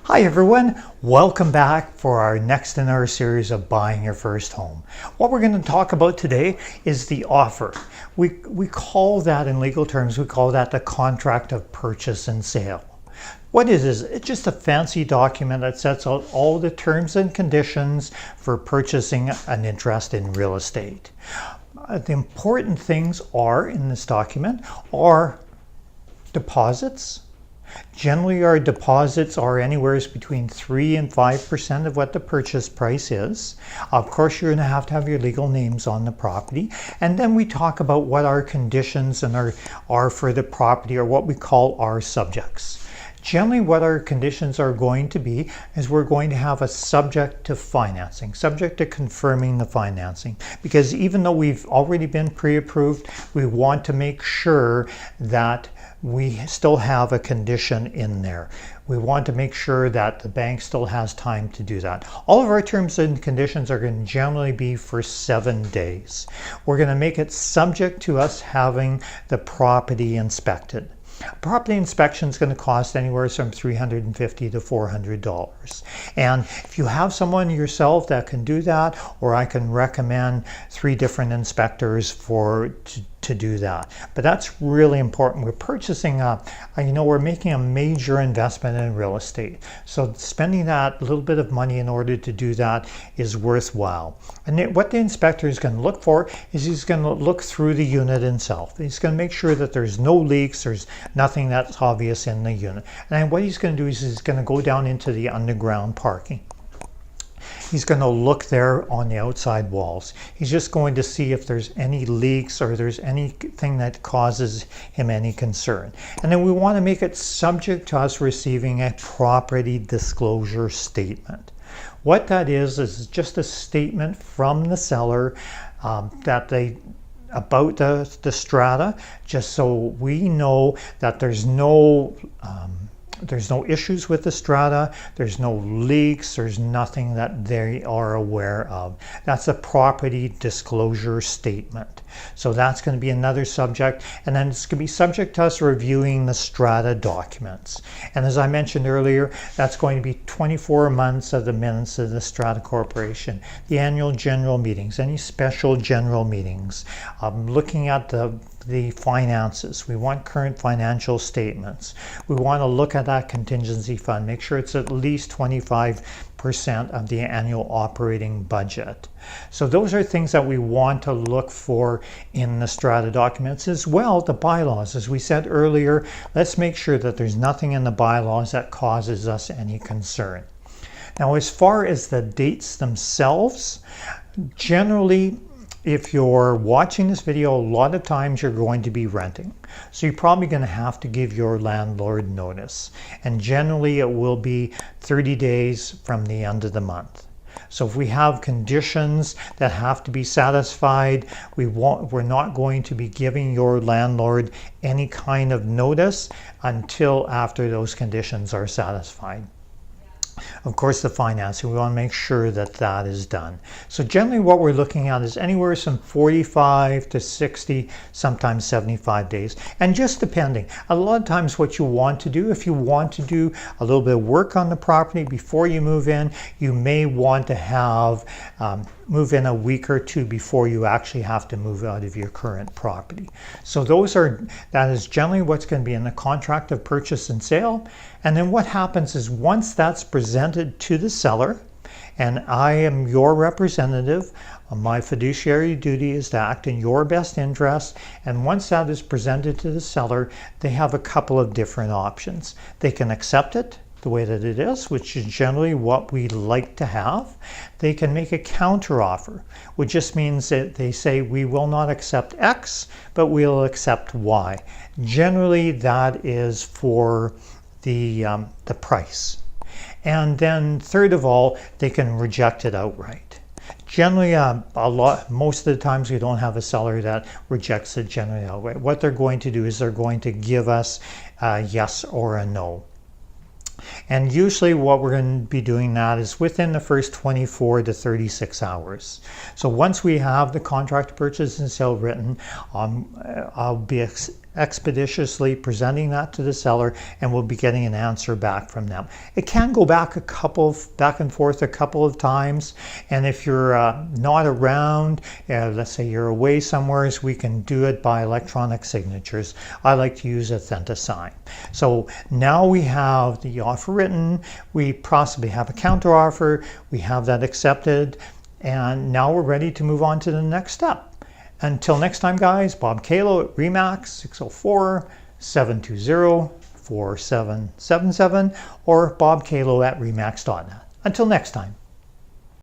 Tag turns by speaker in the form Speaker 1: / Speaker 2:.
Speaker 1: Hi everyone, welcome back for our next in our series of buying your first home. What we're going to talk about today is the offer. We call that in legal terms, we call that the contract of purchase and sale. What it is, it's just a fancy document that sets out all the terms and conditions for purchasing an interest in real estate. The important things are in this document are deposits. Generally, our deposits are anywhere between 3 and 5% of what the purchase price is. Of course, you're going to have your legal names on the property. And then we talk about what our conditions are for the property, or what we call our subjects. Generally, what our conditions are going to be is we're going to have a subject to financing, subject to confirming the financing. Because even though we've already been pre-approved, we want to make sure that we still have a condition in there. We want to make sure that the bank still has time to do that. All of our terms and conditions are going to generally be for 7 days. We're going to make it subject to us having the property inspected. Property inspection is going to cost anywhere from $350 to $400. And if you have someone yourself that can do that, or I can recommend 3 different inspectors to do that. But that's really important. We're purchasing we're making a major investment in real estate. So spending that little bit of money in order to do that is worthwhile. And what the inspector is going to look for is he's going to look through the unit itself. He's going to make sure that there's no leaks, there's nothing that's obvious in the unit. And what he's going to do is he's going to go down into the underground parking. He's going to look there on the outside walls. He's just going to see if there's any leaks or there's anything that causes him any concern. And then we want to make it subject to us receiving a property disclosure statement. What that is just a statement from the seller about the strata, just so we know that there's no issues with the strata, there's no leaks, there's nothing that they are aware of. That's a property disclosure statement. So that's going to be another subject, and then it's going to be subject to us reviewing the strata documents. And as I mentioned earlier, that's going to be 24 months of the minutes of the Strata Corporation, the annual general meetings, any special general meetings, looking at the finances. We want current financial statements. We want to look at that contingency fund, make sure it's at least 25% of the annual operating budget. So those are things that we want to look for in the strata documents. As well, the bylaws. As we said earlier, let's make sure that there's nothing in the bylaws that causes us any concern. Now, as far as the dates themselves, generally, if you're watching this video, a lot of times you're going to be renting. So you're probably going to have to give your landlord notice. And generally it will be 30 days from the end of the month. So if we have conditions that have to be satisfied, we're not going to be giving your landlord any kind of notice until after those conditions are satisfied. Of course, the financing, we want to make sure that that is done. So generally what we're looking at is anywhere from 45 to 60, sometimes 75 days. And just depending, a lot of times what you want to do, if you want to do a little bit of work on the property before you move in, you may want to have move in a week or 2 before you actually have to move out of your current property. So that is generally what's going to be in the contract of purchase and sale. And then what happens is once that's presented to the seller, and I am your representative, my fiduciary duty is to act in your best interest. And once that is presented to the seller, they have a couple of different options. They can accept it the way that it is, which is generally what we like to have. They can make a counter offer, which just means that they say we will not accept X, but we'll accept Y. Generally, that is for the price. And then third of all, they can reject it outright. Generally, most of the times we don't have a seller that rejects it generally outright. What they're going to do is they're going to give us a yes or a no. And usually what we're going to be doing that is within the first 24 to 36 hours. So once we have the contract purchase and sale written, I'll be expeditiously presenting that to the seller, and we'll be getting an answer back from them. It can go back and forth a couple of times, and if you're not around, let's say you're away somewhere, we can do it by electronic signatures. I like to use AuthentiSign. So now we have the offer written, we possibly have a counter offer, we have that accepted, and now we're ready to move on to the next step. Until next time, guys, Bob Kalo at RE/MAX, 604-720-4777, or bobkalo at remax.net. Until next time.